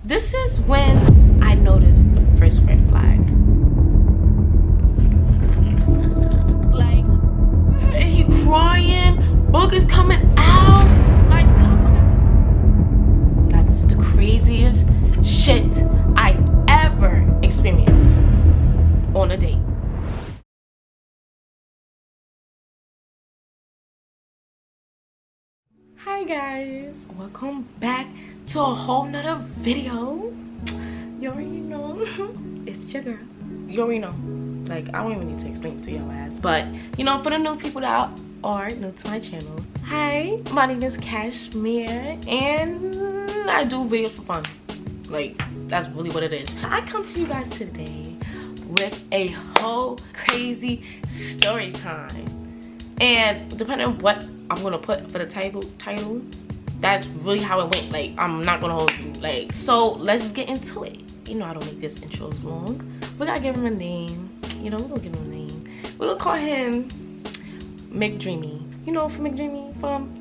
This is when I noticed the first red flag. Like, he crying, boogers coming out. Like, that's the craziest shit I ever experienced on a date. Hi guys, welcome back to a whole nother video. You already know it's your girl. You already know, like, I don't even need to explain it to your ass, but you know, for the new people that are new to my channel, hi, my name is Cashmere and I do videos for fun. Like, that's really what it is. I come to you guys today with a whole crazy story time, and depending on what I'm gonna put for the title, that's really how it went. Like, I'm not gonna hold you. Like, so let's get into it. You know I don't make this intros long. We gotta give him a name. You know, we're gonna give him a name. We're gonna call him McDreamy. You know, from McDreamy from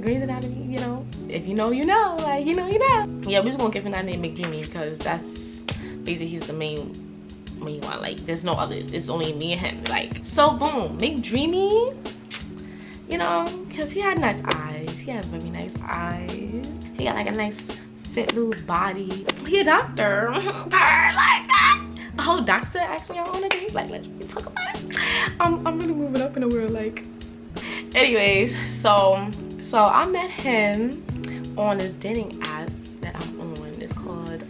Grey's Anatomy. You know, if you know, you know. Like, you know, you know. Yeah, we're just gonna give him that name, McDreamy, because that's basically he's the main one. Like, there's no others. It's only me and him. Like, so boom, McDreamy. You know, because he had nice eyes. He had very nice eyes. He got like a nice fit little body. He a doctor. Like that. A whole doctor asked me out on a date. Like, let's really talk about it. I'm really moving up in the world. Like, anyways, so I met him on this dating app that I'm on. It's called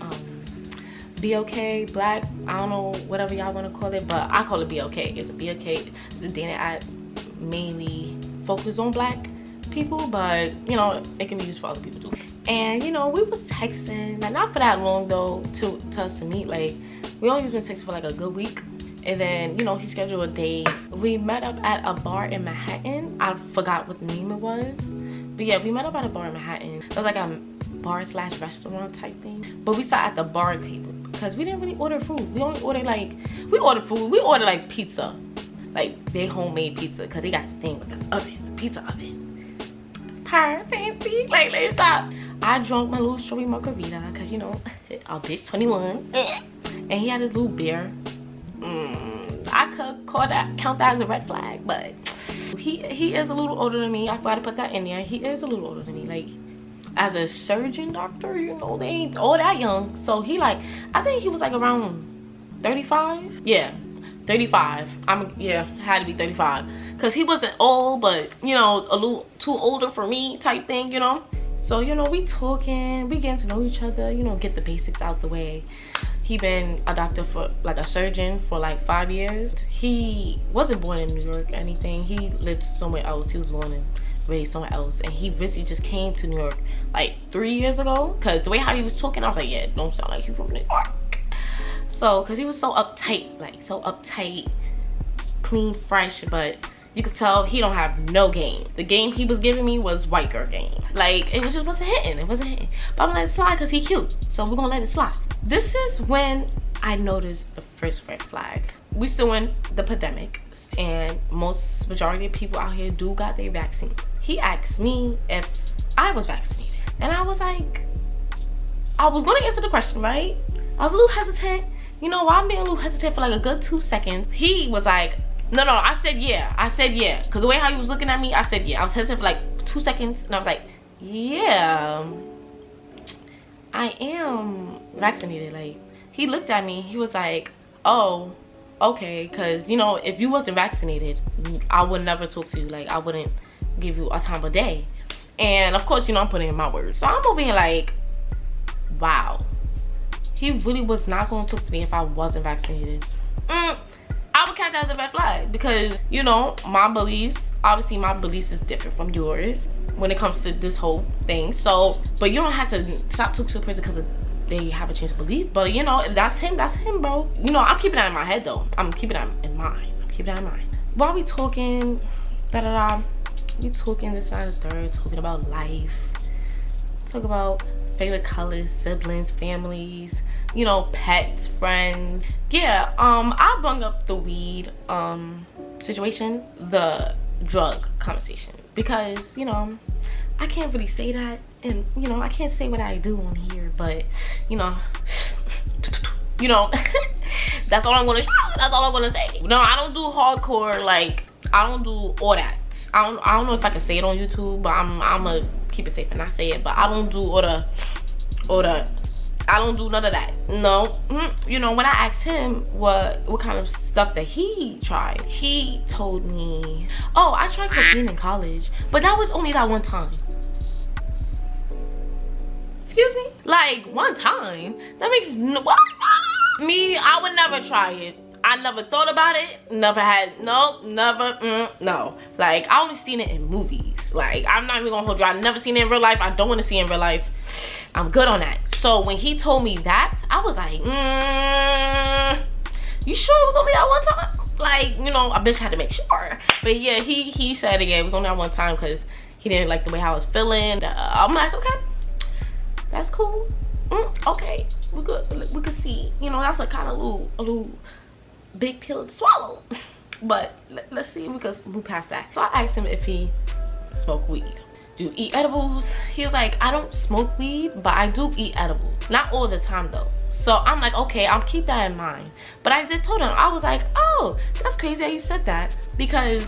BOK Black. I don't know, whatever y'all want to call it, but I call it BOK. It's a BOK. It's a dating app mainly focus on black people, but you know, it can be used for other people too. And you know, we was texting, like, not for that long though, to us to meet. Like, we only been texting for like a good week, and then you know, he scheduled a date. We met up at a bar in Manhattan. I forgot what the name it was, but yeah, we met up at a bar in Manhattan. It was like a bar slash restaurant type thing, but we sat at the bar table because we didn't really order food. We only ordered like, we ordered like pizza. Like, they homemade pizza, because they got the thing with the oven, the pizza oven. Fancy. Like, let's stop. I drank my little strawberry margarita, because, you know, a bitch 21. And he had his little beer. I could count that as a red flag, but he is a little older than me. I forgot to put that in there. He is a little older than me. Like, as a surgeon doctor, you know, they ain't all that young. So he, like, I think he was like around 35. Yeah. 35. Yeah, had to be 35, because he wasn't old, but you know, a little too older for me type thing, you know. So you know, we talking, we getting to know each other, you know, get the basics out the way. He been a doctor for, like, a surgeon for like 5 years. He wasn't born in New York or anything. He lived somewhere else. He was born and raised somewhere else, and he basically just came to New York like 3 years ago, because the way how he was talking, I was like, yeah, don't sound like you from New York. So, because he was so uptight, like, so uptight, clean, fresh, but you could tell he don't have no game. The game he was giving me was white girl game. Like, it just wasn't hitting. It wasn't hitting. But I'm gonna let it slide because he cute. So we're gonna let it slide. This is when I noticed the first red flag. We still in the pandemic, and majority of people out here do got their vaccine. He asked me if I was vaccinated, and I was like, I was gonna answer the question, right? I was a little hesitant. You know, I'm being a little hesitant for like a good 2 seconds. He was like, no, I said yeah. I said yeah. Because the way how he was looking at me, I said yeah. I was hesitant for like 2 seconds, and I was like, yeah, I am vaccinated. Like, he looked at me. He was like, oh, okay. Because, you know, if you wasn't vaccinated, I would never talk to you. Like, I wouldn't give you a time of day. And, of course, you know, I'm putting in my words. So I'm over here like, wow. He really was not going to talk to me if I wasn't vaccinated. I would count that as a red flag, because, you know, my beliefs, obviously my beliefs is different from yours when it comes to this whole thing. So, but you don't have to stop talking to a person because they have a change of belief. But, you know, if that's him, bro. You know, I'm keeping that in my head, though. I'm keeping that in mind. While we talking, we talking this and the third, talking about life. Talk about favorite colors, siblings, families, you know, pets, friends. Yeah, I brought up the weed situation, the drug conversation, because, you know, I can't really say that, and you know, I can't say what I do on here, but you know, that's all I'm gonna say. No, I don't do hardcore, like I don't do all that. I don't know if I can say it on YouTube, but I'm gonna keep it safe and not say it. But I don't do all the I don't do none of that. No. You know, when I asked him what kind of stuff that he tried, he told me, oh, I tried cocaine in college, but that was only that one time. Excuse me? Like, one time? That makes no, what? Me, I would never try it. I never thought about it. Never had, no, never, no. Like, I only seen it in movies. Like, I'm not even gonna hold you. I've never seen it in real life. I don't want to see it in real life. I'm good on that. So when he told me that, I was like, you sure it was only that one time? Like, you know, I bitch had to make sure. But yeah, he said it, yeah, it was only that one time because he didn't like the way I was feeling. I'm like, okay, that's cool. Okay, we could see. You know, that's a kind of a little big pill to swallow. But let's see if we could move past that. So I asked him if he smoked weed. Do you eat edibles? He was like, I don't smoke weed, but I do eat edibles. Not all the time though. So I'm like, okay, I'll keep that in mind. But I did told him, I was like, oh, that's crazy how you said that, because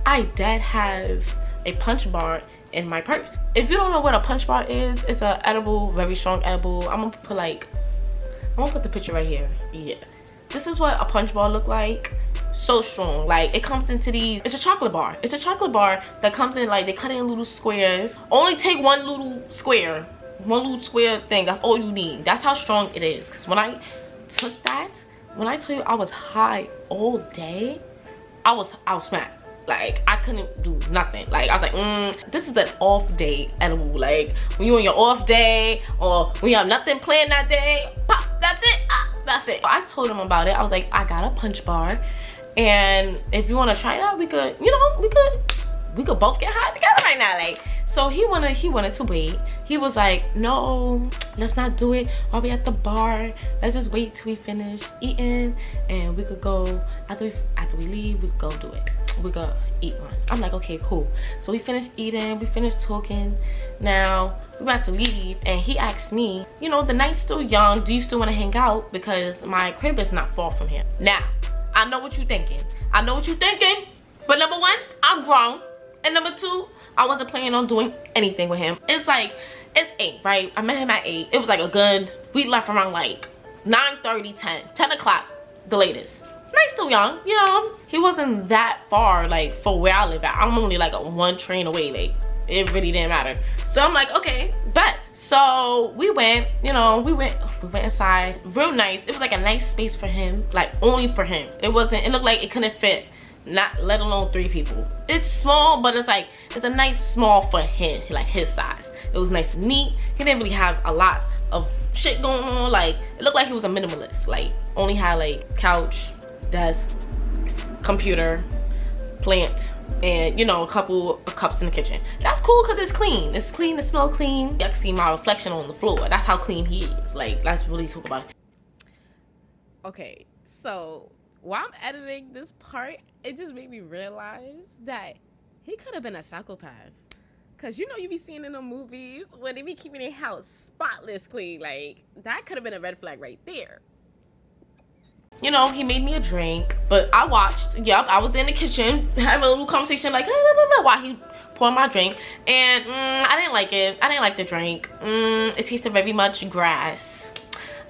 I did have a punch bar in my purse. If you don't know what a punch bar is, it's an edible, very strong edible. I'm gonna put the picture right here. Yeah, this is what a punch bar look like. So strong. Like, it comes into these, it's a chocolate bar. It's a chocolate bar that comes in, like, they cut it in little squares. Only take one little square thing. That's all you need. That's how strong it is. Because when I took that, when I tell you I was high all day, I was smacked. Like, I couldn't do nothing. Like, I was like, this is an off day edible. Like, when you're on your off day, or when you have nothing planned that day, pop, that's it. That's it. I told him about it. I was like, I got a punch bar, and if you want to try it out, we could, you know, we could both get high together right now. Like, so he wanted to wait. He was like, no, let's not do it while we at the bar. Let's just wait till we finish eating, and we could go after we leave. We could go do it. We could eat one. I'm like, okay, cool. So we finished eating. We finished talking. Now we about to leave, and he asked me, you know, the night's still young. Do you still want to hang out? Because my crib is not far from here. Now, I know what you're thinking. I know what you're thinking. But number one, I'm grown, and number two, I wasn't planning on doing anything with him. It's like, it's 8, right? I met him at 8. It was like a good, we left around like 9:30, 10 o'clock, the latest. Night's still young, you know. He wasn't that far, like, for where I live at. I'm only like one train away. Like, it really didn't matter. So I'm like, okay, bet. So we went, you know, we went inside. Real nice. It was like a nice space for him, like only for him. It looked like it couldn't fit, not let alone 3 people. It's small, but it's like, it's a nice small for him, like his size. It was nice and neat. He didn't really have a lot of shit going on. Like, it looked like he was a minimalist. Like, only had like couch, desk, computer, plant, and, you know, a couple of cups in the kitchen. That's cool because it's clean. It's clean, it smells clean. I can see my reflection on the floor. That's how clean he is. Like, let's really talk about it. Okay, so while I'm editing this part, it just made me realize that he could have been a psychopath. Cause you know, you be seeing in the movies when they be keeping their house spotless clean. Like, that could have been a red flag right there. You know, he made me a drink, but I watched. Yep, I was in the kitchen having a little conversation, like, while he poured my drink, and I didn't like it. I didn't like the drink. It tasted very much grass.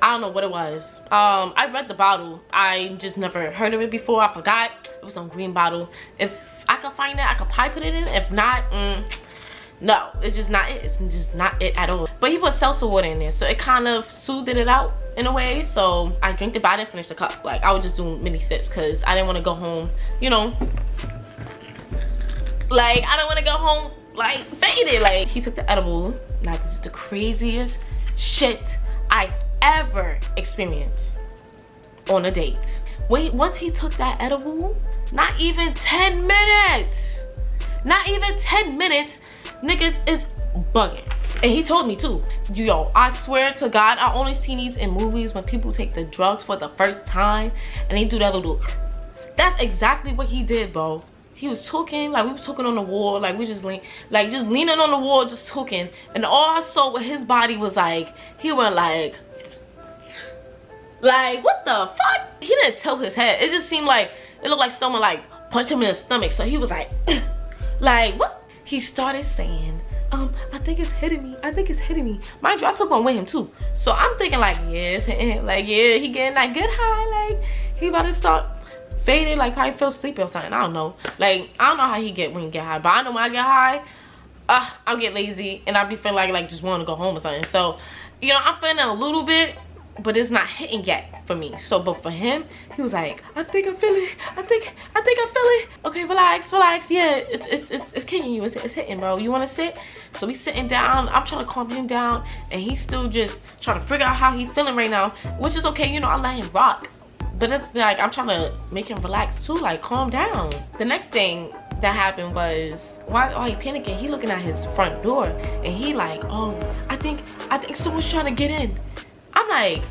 I don't know what it was. I read the bottle. I just never heard of it before. I forgot. It was some green bottle. If I could find it, I could probably put it in. If not, no, it's just not it. It's just not it at all. But he put seltzer water in there, so it kind of soothed it out in a way. So I drank it, but I didn't finish the cup. Like, I was just doing mini sips because I didn't want to go home, you know, like, I don't want to go home like faded. Like, he took the edible. Now, this is the craziest shit I ever experienced on a date. Wait, once he took that edible, not even 10 minutes, not even 10 minutes, niggas is bugging. And he told me too, yo, I swear to God, I only seen these in movies when people take the drugs for the first time and they do that little, that's exactly what he did, bro. he was talking, like we was talking on the wall, like we just leaning on the wall, just talking, and all I saw with his body was like, he went like what the fuck? He didn't tilt his head. It just seemed like it looked like someone like punched him in the stomach. So he was like like what? He started saying, I think it's hitting me. I think it's hitting me. Mind you, I took one with him too. So I'm thinking like, yeah, it's hitting him. Like, yeah, he getting that good high. Like, he about to start faded, like probably feel sleepy or something. I don't know. Like, I don't know how he get when he get high. But I know when I get high, I'll get lazy and I'll be feeling like just want to go home or something. So, you know, I'm feeling a little bit, but it's not hitting yet for me. So, but for him, he was like, I think I feel it. I think I feel it. Okay, relax. Yeah, it's kicking you. It's hitting, bro. You want to sit? So we sitting down. I'm trying to calm him down, and he's still just trying to figure out how he's feeling right now, which is okay. You know, I let him rock. But it's like I'm trying to make him relax too, like calm down. The next thing that happened was while he panicking, he looking at his front door, and he like, oh, I think someone's trying to get in. I'm like,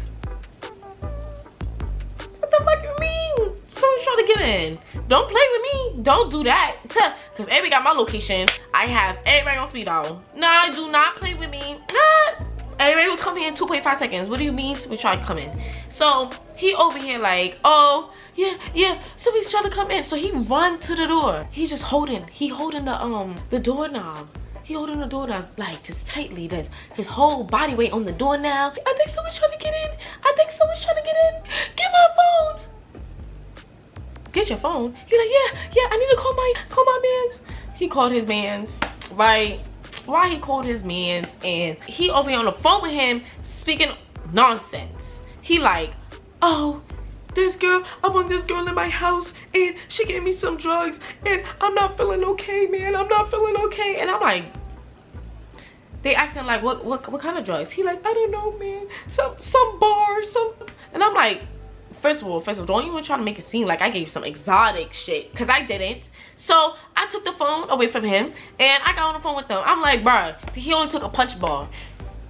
what the fuck you mean? Someone's trying to get in. Don't play with me. Don't do that. Cause everybody got my location. I have everybody on speed dial. Nah, do not play with me. Nah. Everybody will come here in 2.5 seconds. What do you mean we try to come in? So he over here like, oh yeah, somebody's trying to come in. So he run to the door. He holding the doorknob. He holding the door down like just tightly. There's his whole body weight on the door now. I think someone's trying to get in. Get my phone. Get your phone. He's like, yeah, I need to call my mans. He called his mans, right? Why he called his mans, and he over here on the phone with him speaking nonsense. He like, oh, I want this girl in my house, and she gave me some drugs, and I'm not feeling okay, man. I'm not feeling okay. And I'm like, they asking like, what kind of drugs? He like, I don't know, man. Some bar, and I'm like, first of all, don't even try to make it seem like I gave you some exotic shit, because I didn't. So I took the phone away from him, and I got on the phone with them. I'm like, bruh, he only took a punch bar.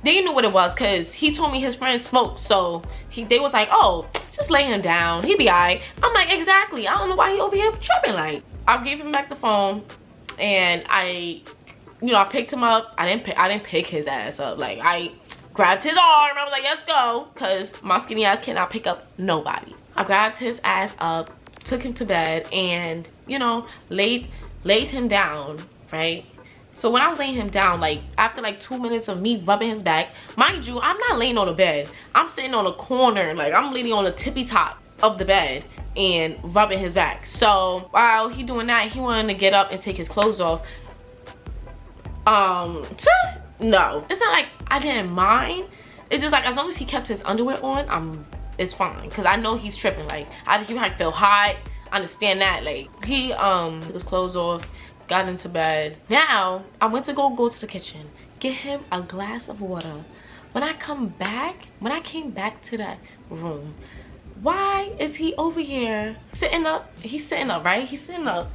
They knew what it was, because he told me his friend smoked. So they was like, oh, just lay him down. He be alright. I'm like, exactly. I don't know why he over here tripping. Like, I gave him back the phone, and I picked him up. I didn't pick his ass up. Like, I grabbed his arm. I was like, let's go, because my skinny ass cannot pick up nobody. I grabbed his ass up, took him to bed, and laid him down, right? So when I was laying him down, like after like 2 minutes of me rubbing his back, mind you, I'm not laying on the bed. I'm sitting on a corner, like I'm leaning on the tippy top of the bed and rubbing his back. So while he doing that, he wanted to get up and take his clothes off. No, it's not like I didn't mind. It's just like as long as he kept his underwear on, it's fine, because I know he's tripping. Like he might feel hot. I understand that. Like he took his clothes off, got into bed. Now I went to go to the kitchen, get him a glass of water. When I came back to that room, why is he over here sitting up? He's sitting up, right? He's sitting up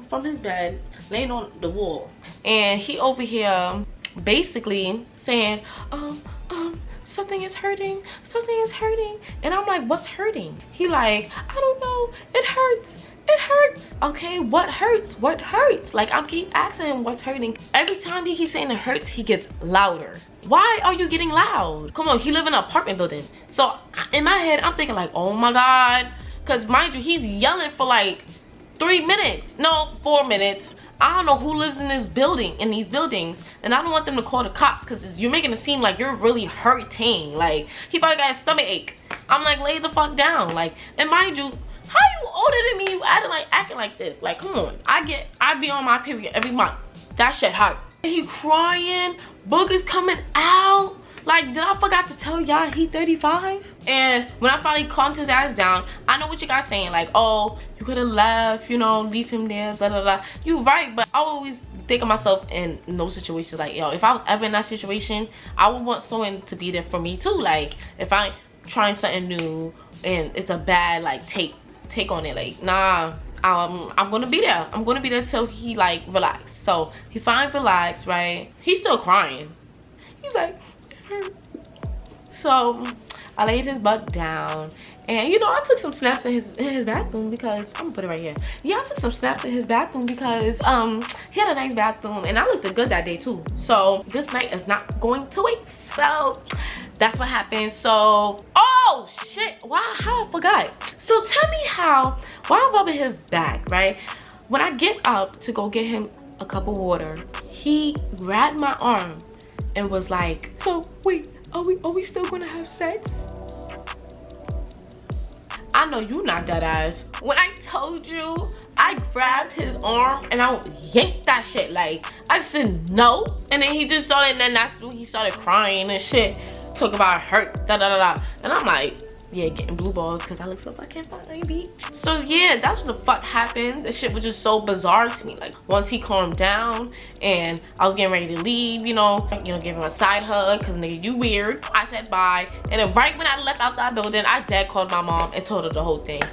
from his bed, laying on the wall, and he over here basically saying, something is hurting, and I'm like, what's hurting? He like, I don't know, it hurts. Okay, what hurts? Like, I keep asking him what's hurting. Every time he keeps saying it hurts, he gets louder. Why are you getting loud? Come on, he live in an apartment building. So in my head, I'm thinking like, oh my God, because mind you, he's yelling for like 3 minutes, no, 4 minutes. I don't know who lives in these buildings, and I don't want them to call the cops, because you're making it seem like you're really hurting. Like, he probably got a stomach ache. I'm like, lay the fuck down. Like, and mind you, how you older than me, you acting like this? Like, come on. I be on my period every month. That shit hurt. And he crying, boogers coming out. Like, did I forgot to tell y'all he 35? And when I finally calmed his ass down, I know what you guys saying, like, oh, you could have left, leave him there, blah, blah, blah. You right, but I always think of myself in those situations, like, yo, if I was ever in that situation, I would want someone to be there for me too. Like, if I'm trying something new and it's a bad, like, take on it, like, nah, I'm gonna be there. I'm gonna be there till he, like, relax. So he finally relaxed, right? He's still crying. He's like, so I laid his butt down, and you know, I took some snaps in his bathroom because I'm gonna put it right here. Yeah, I took some snaps in his bathroom because he had a nice bathroom, and I looked good that day too. So this night is not going to waste. So that's what happened. So oh shit, how I forgot. So tell me while I'm rubbing his back, right, when I get up to go get him a cup of water, he grabbed my arm and was like, so wait, are we still gonna have sex? I know you not that ass. When I told you, I grabbed his arm and I yanked that shit. Like, I said no, and then he just started, and then that's when he started crying and shit, talk about hurt, da da da da. And I'm like, yeah, getting blue balls because I look so fucking fine, bitch. So yeah, that's what the fuck happened. The shit was just so bizarre to me. Like, once he calmed down and I was getting ready to leave, you know, give him a side hug because nigga, you weird. I said bye, and then right when I left out that building, I dead called my mom and told her the whole thing.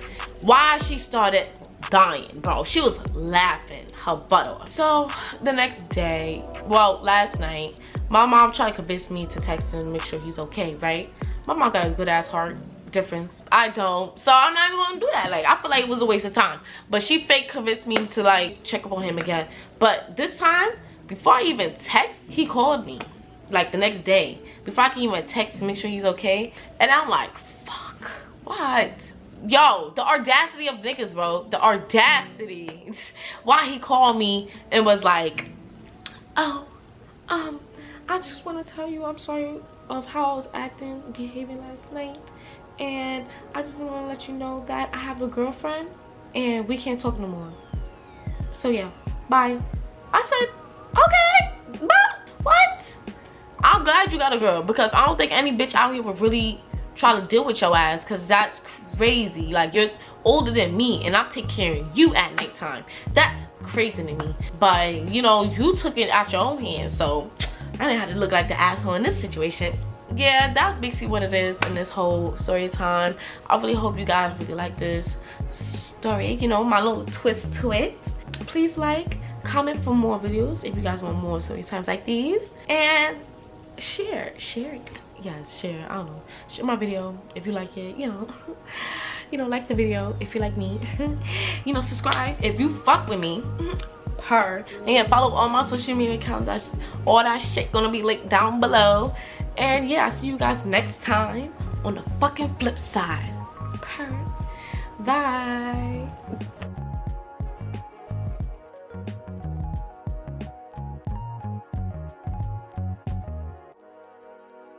Why she started dying, bro. She was laughing her butt off. So the next day, well, last night, my mom tried to convince me to text him and make sure he's okay, right? My mom got a good ass heart. Difference. I don't, so I'm not even gonna do that. Like, I feel like it was a waste of time, but she fake convinced me to like check up on him again. But this time, before I even text, he called me like the next day before I can even text to make sure he's okay. And I'm like, fuck, what? Yo, the audacity of niggas, bro. The audacity. Why he called me and was like, oh, I just want to tell you I'm sorry of how I was behaving last night. And I just want to let you know that I have a girlfriend and we can't talk no more. So yeah, bye. I said, okay, bye. What? I'm glad you got a girl, because I don't think any bitch out here would really try to deal with your ass, because that's crazy. Like, you're older than me and I'm taking care of you at nighttime. That's crazy to me. But you know, you took it out your own hands, so I didn't have to look like the asshole in this situation. Yeah, that's basically what it is in this whole story time. I really hope you guys really like this story, you know, my little twist to it. Please like, comment for more videos if you guys want more story times like these, and share it. Yes, share. I don't know, share my video if you like it, you know, like the video if you like me. You know, subscribe if you fuck with me. And follow all my social media accounts. All that shit gonna be linked down below. And yeah, I'll see you guys next time on the fucking flip side. Bye.